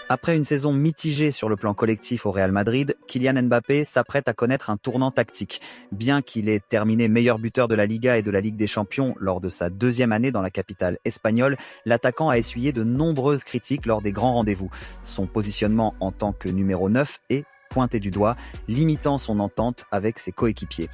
Après une saison mitigée sur le plan collectif au Real Madrid, Kylian Mbappé s'apprête à connaître un tournant tactique. Bien qu'il ait terminé meilleur buteur de la Liga et de la Ligue des Champions lors de sa deuxième année dans la capitale espagnole, l'attaquant a essuyé de nombreuses critiques lors des grands rendez-vous. Son positionnement en tant que numéro 9 est pointé du doigt, limitant son entente avec ses coéquipiers.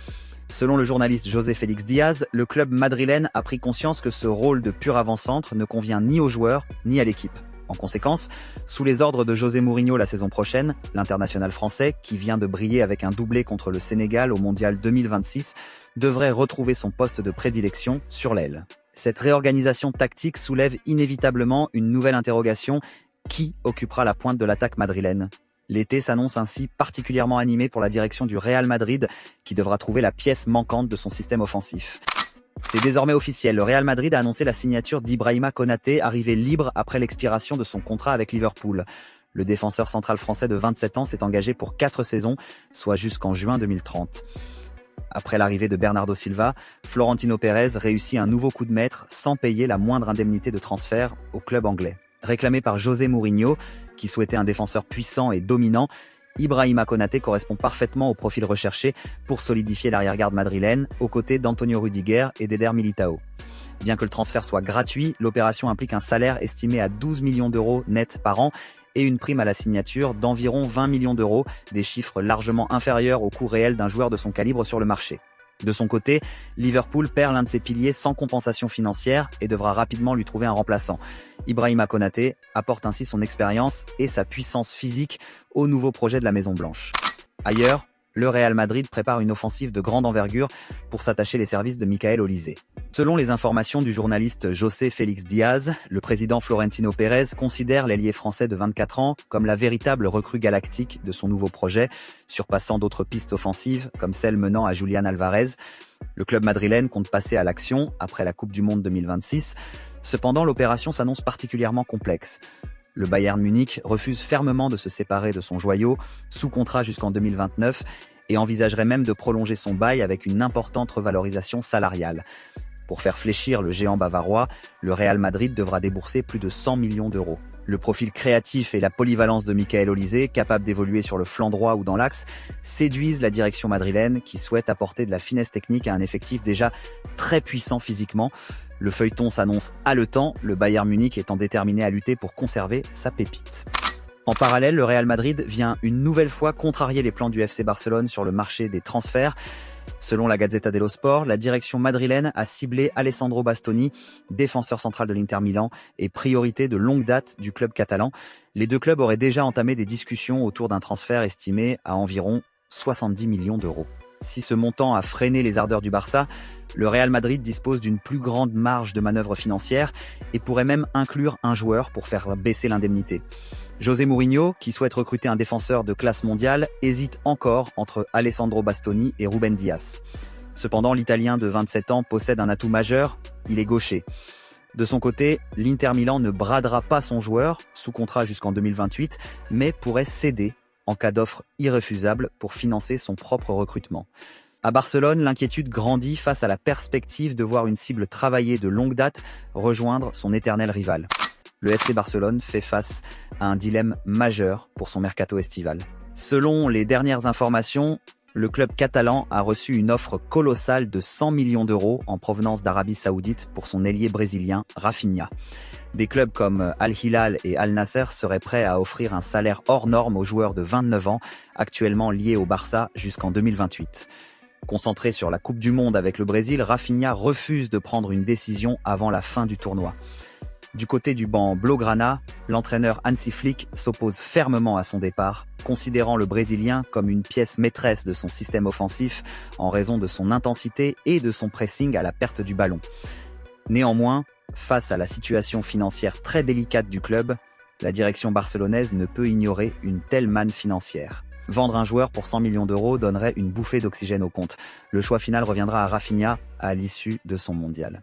Selon le journaliste José Félix Diaz, le club madrilène a pris conscience que ce rôle de pur avant-centre ne convient ni aux joueurs ni à l'équipe. En conséquence, sous les ordres de José Mourinho la saison prochaine, l'international français, qui vient de briller avec un doublé contre le Sénégal au Mondial 2026, devrait retrouver son poste de prédilection sur l'aile. Cette réorganisation tactique soulève inévitablement une nouvelle interrogation: qui occupera la pointe de l'attaque madrilène ? L'été s'annonce ainsi particulièrement animé pour la direction du Real Madrid, qui devra trouver la pièce manquante de son système offensif. C'est désormais officiel, le Real Madrid a annoncé la signature d'Ibrahima Konaté, arrivé libre après l'expiration de son contrat avec Liverpool. Le défenseur central français de 27 ans s'est engagé pour 4 saisons, soit jusqu'en juin 2030. Après l'arrivée de Bernardo Silva, Florentino Pérez réussit un nouveau coup de maître sans payer la moindre indemnité de transfert au club anglais. Réclamé par José Mourinho, qui souhaitait un défenseur puissant et dominant, Ibrahima Konaté correspond parfaitement au profil recherché pour solidifier l'arrière-garde madrilène, aux côtés d'Antonio Rudiger et d'Eder Militao. Bien que le transfert soit gratuit, l'opération implique un salaire estimé à 12 millions d'euros net par an et une prime à la signature d'environ 20 millions d'euros, des chiffres largement inférieurs au coût réel d'un joueur de son calibre sur le marché. De son côté, Liverpool perd l'un de ses piliers sans compensation financière et devra rapidement lui trouver un remplaçant. Ibrahima Konaté apporte ainsi son expérience et sa puissance physique au nouveau projet de la Maison Blanche. Ailleurs, le Real Madrid prépare une offensive de grande envergure pour s'attacher les services de Michael Olise. Selon les informations du journaliste José Félix Diaz, le président Florentino Pérez considère l'ailier français de 24 ans comme la véritable recrue galactique de son nouveau projet, surpassant d'autres pistes offensives comme celle menant à Julián Alvarez. Le club madrilène compte passer à l'action après la Coupe du Monde 2026. Cependant, l'opération s'annonce particulièrement complexe. Le Bayern Munich refuse fermement de se séparer de son joyau, sous contrat jusqu'en 2029, et envisagerait même de prolonger son bail avec une importante revalorisation salariale. Pour faire fléchir le géant bavarois, le Real Madrid devra débourser plus de 100 millions d'euros. Le profil créatif et la polyvalence de Michael Olise, capable d'évoluer sur le flanc droit ou dans l'axe, séduisent la direction madrilène qui souhaite apporter de la finesse technique à un effectif déjà très puissant physiquement. Le feuilleton s'annonce haletant, le Bayern Munich étant déterminé à lutter pour conserver sa pépite. En parallèle, le Real Madrid vient une nouvelle fois contrarier les plans du FC Barcelone sur le marché des transferts. Selon la Gazzetta dello Sport, la direction madrilène a ciblé Alessandro Bastoni, défenseur central de l'Inter Milan et priorité de longue date du club catalan. Les deux clubs auraient déjà entamé des discussions autour d'un transfert estimé à environ 70 millions d'euros. Si ce montant a freiné les ardeurs du Barça, le Real Madrid dispose d'une plus grande marge de manœuvre financière et pourrait même inclure un joueur pour faire baisser l'indemnité. José Mourinho, qui souhaite recruter un défenseur de classe mondiale, hésite encore entre Alessandro Bastoni et Ruben Dias. Cependant, l'Italien de 27 ans possède un atout majeur, il est gaucher. De son côté, l'Inter Milan ne bradera pas son joueur, sous contrat jusqu'en 2028, mais pourrait céder en cas d'offre irréfusable pour financer son propre recrutement. À Barcelone, l'inquiétude grandit face à la perspective de voir une cible travaillée de longue date rejoindre son éternel rival. Le FC Barcelone fait face à un dilemme majeur pour son mercato estival. Selon les dernières informations, le club catalan a reçu une offre colossale de 100 millions d'euros en provenance d'Arabie Saoudite pour son ailier brésilien Rafinha. Des clubs comme Al Hilal et Al Nasser seraient prêts à offrir un salaire hors norme aux joueurs de 29 ans, actuellement liés au Barça jusqu'en 2028. Concentré sur la Coupe du Monde avec le Brésil, Rafinha refuse de prendre une décision avant la fin du tournoi. Du côté du banc blaugrana, l'entraîneur Hansi Flick s'oppose fermement à son départ, considérant le Brésilien comme une pièce maîtresse de son système offensif en raison de son intensité et de son pressing à la perte du ballon. Néanmoins, face à la situation financière très délicate du club, la direction barcelonaise ne peut ignorer une telle manne financière. Vendre un joueur pour 100 millions d'euros donnerait une bouffée d'oxygène au compte. Le choix final reviendra à Rafinha à l'issue de son mondial.